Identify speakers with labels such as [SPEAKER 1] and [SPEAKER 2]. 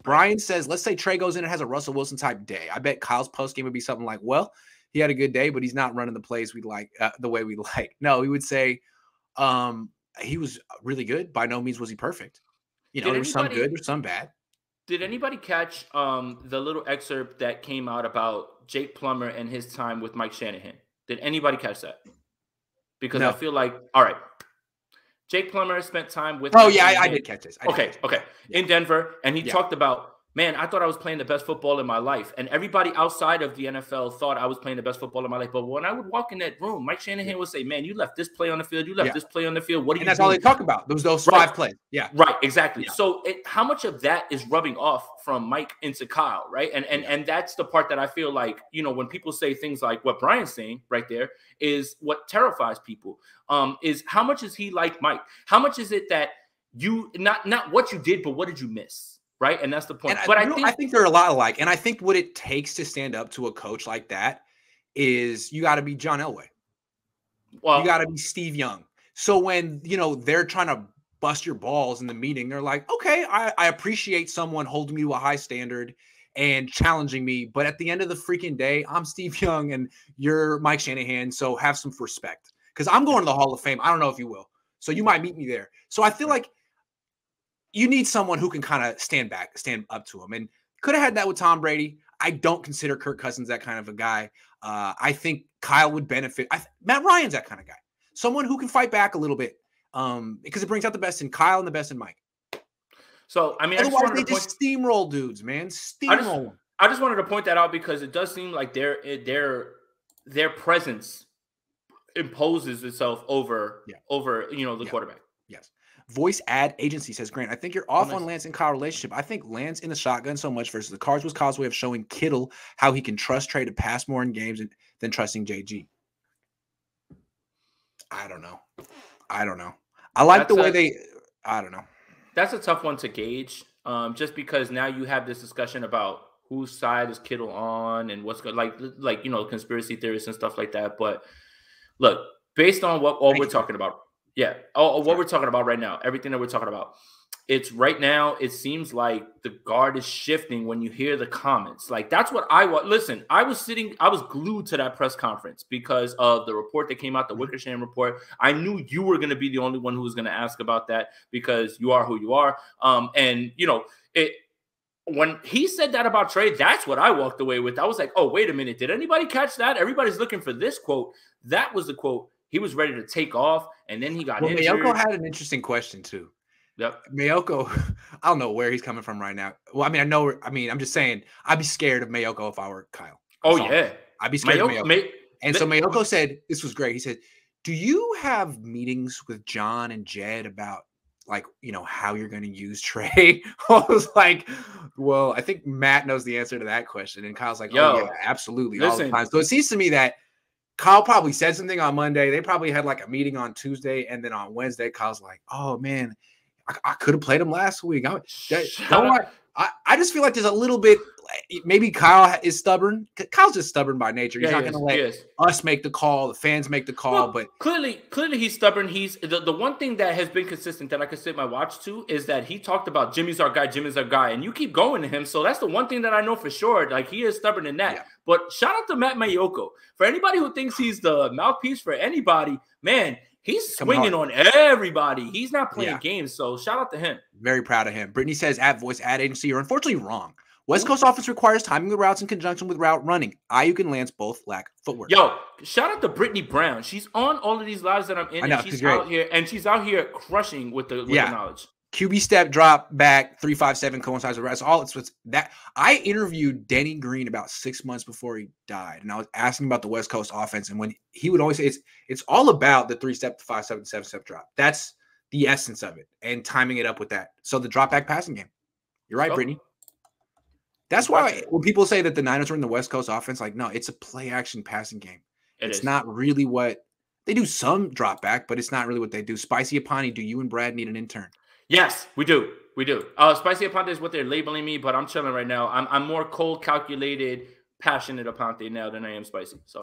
[SPEAKER 1] Brian says, let's say Trey goes in and has a Russell Wilson type day. I bet Kyle's post game would be something like, well, he had a good day, but he's not running the plays we like the way we like. No, he would say he was really good. By no means was he perfect. You know, there was some good, there's some bad.
[SPEAKER 2] Did anybody catch the little excerpt that came out about Jake Plummer and his time with Mike Shanahan? Did anybody catch that? Because no. I feel like, all right, Jake Plummer spent time with.
[SPEAKER 1] Oh, yeah, I did catch this.
[SPEAKER 2] Okay. Yeah. In Denver. And he talked about, man, I thought I was playing the best football in my life. And everybody outside of the NFL thought I was playing the best football in my life. But when I would walk in that room, Mike Shanahan would say, man, you left this play on the field. You left this play on the field. What are you doing?
[SPEAKER 1] And that's all they talk about. Those 5 plays. Yeah.
[SPEAKER 2] Right. Exactly. Yeah. So how much of that is rubbing off from Mike into Kyle, right? And that's the part that I feel like, you know, when people say things like what Brian's saying right there is what terrifies people, is how much is he like Mike? How much is it that you, not what you did, but what did you miss? Right. And that's the point.
[SPEAKER 1] But I think they're a lot alike. And I think what it takes to stand up to a coach like that is you got to be John Elway. Well, you got to be Steve Young. So when, you know, they're trying to bust your balls in the meeting, they're like, okay, I appreciate someone holding me to a high standard and challenging me. But at the end of the freaking day, I'm Steve Young and you're Mike Shanahan. So have some respect because I'm going to the Hall of Fame. I don't know if you will. So you might meet me there. So I feel like you need someone who can kind of stand up to him. And could have had that with Tom Brady. I don't consider Kirk Cousins that kind of a guy. I think Kyle would benefit. Matt Ryan's that kind of guy. Someone who can fight back a little bit because it brings out the best in Kyle and the best in Mike.
[SPEAKER 2] So, I mean,
[SPEAKER 1] otherwise they just steamroll dudes, man. Steamroll them.
[SPEAKER 2] I just wanted to point that out because it does seem like their presence imposes itself over the quarterback.
[SPEAKER 1] Yes. Voice ad agency says, Grant, I think you're off on Lance and Kyle relationship. I think Lance in the shotgun so much versus the Cards was Kyle's way of showing Kittle how he can trust Trey to pass more in games than trusting JG. I don't know. I like the way I don't know.
[SPEAKER 2] That's a tough one to gauge just because now you have this discussion about whose side is Kittle on and what's good, like, you know, conspiracy theories and stuff like that. But look, based on what we're talking about. Yeah. What we're talking about right now, everything that we're talking about, it's right now, it seems like the guard is shifting when you hear the comments. Like, that's what I want. Listen, I was glued to that press conference because of the report that came out, the Wickersham report. I knew you were going to be the only one who was going to ask about that because you are who you are. And, you know, when he said that about Trey, that's what I walked away with. I was like, oh, wait a minute. Did anybody catch that? Everybody's looking for this quote. That was the quote. He was ready to take off, and then he got injured.
[SPEAKER 1] Mayoko had an interesting question, too.
[SPEAKER 2] Yep.
[SPEAKER 1] Mayoko, I don't know where he's coming from right now. Well, I'm just saying, I'd be scared of Mayoko if I were Kyle. I'd be scared of Mayoko. So Mayoko said, this was great. He said, do you have meetings with John and Jed about, like, you know, how you're going to use Trey? I was like, well, I think Matt knows the answer to that question. And Kyle's like, oh, yeah, absolutely. All the time. So it seems to me that Kyle probably said something on Monday. They probably had like a meeting on Tuesday. And then on Wednesday, Kyle's like, oh, man, I could have played him last week. I just feel like there's a little bit, maybe Kyle is stubborn. Kyle's just stubborn by nature. He's not going to let us make the call. The fans make the call. But
[SPEAKER 2] clearly he's stubborn. He's the one thing that has been consistent that I could sit my watch to is that he talked about Jimmy's our guy. And you keep going to him. So that's the one thing that I know for sure. Like, he is stubborn in that. Yeah. But shout out to Matt Mayoko. For anybody who thinks he's the mouthpiece for anybody, man, he's swinging on everybody. He's not playing games, so shout out to him.
[SPEAKER 1] Very proud of him. Brittany says, at voice ad agency, you're unfortunately wrong. West Coast offense requires timing the routes in conjunction with route running. Ayuk and Lance both lack footwork.
[SPEAKER 2] Yo, shout out to Brittany Brown. She's on all of these lives that I'm in, and she's out here crushing with the knowledge.
[SPEAKER 1] QB step, drop back, 3.57 coincides with rest. It's that. I interviewed Denny Green about 6 months before he died, and I was asking about the West Coast offense, and when he would always say it's all about the 3-step to 5-7, 7-step drop. That's the essence of it, and timing it up with that. So the drop back passing game. You're right, Brittany. That's why when people say that the Niners are in the West Coast offense, like, no, it's a play action passing game. It's not really what they do. Some drop back, but it's not really what they do. Spicy Aponte, do you and Brad need an intern?
[SPEAKER 2] Yes, we do. Spicy Aponte is what they're labeling me, but I'm chilling right now. I'm more cold, calculated, passionate Aponte now than I am spicy. So.